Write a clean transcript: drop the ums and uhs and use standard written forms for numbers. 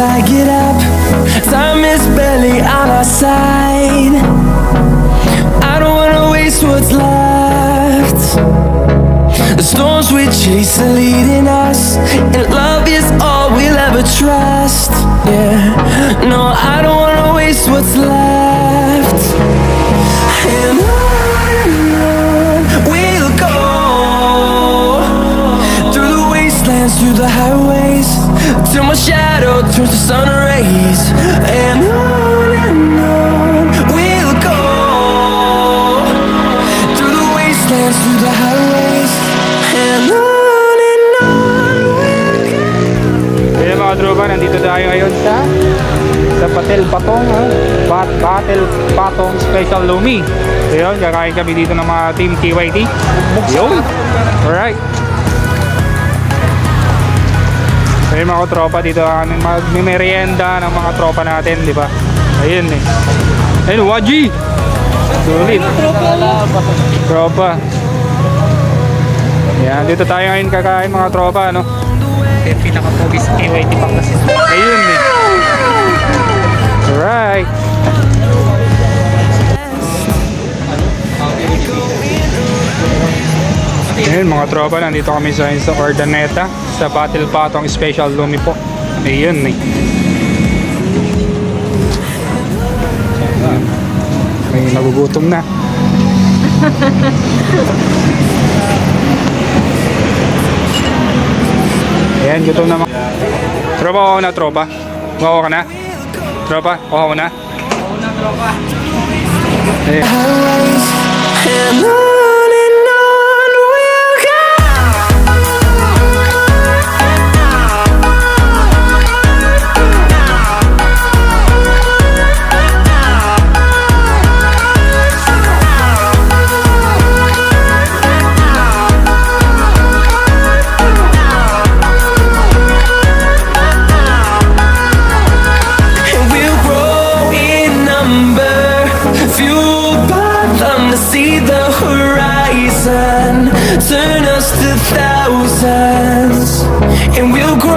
I get up, time is barely on our side. I don't wanna waste what's left. The storms we chase are leading us, and love is all we'll ever trust. Yeah, no, I don't wanna waste what's left. And on we'll go, through the wastelands, through the highways, till my shadow turns to sun rays. And on we'll go, through the wastelands, through the highways, and on we'll go. Ayun mga tropa, nandito tayo ngayon sa Patel Patong, Patel Patong Special Lumi. Ayun, kakain kami dito ng mga team KYT. Yun, alright. Ayun mga tropa, dito magmimerienda ng mga tropa natin, di ba? Ayun eh. Ayun, Waji! Sulit. Tropa. Yan, dito tayo ngayon kakain mga tropa, no? Yung pinaka-pogis KYT Pangasinan. Ayun eh. Alright. Ayun mga tropa, nandito kami sa Ordaneta, sa Patel Patong Special Lumi po. Ayun eh. May nagugutom na. Ayan, gutom na mga tropa. Kuha ko na tropa. Kuha ka na tropa. Kuha ko na. Ayan. See the horizon turn us to thousands, and we'll grow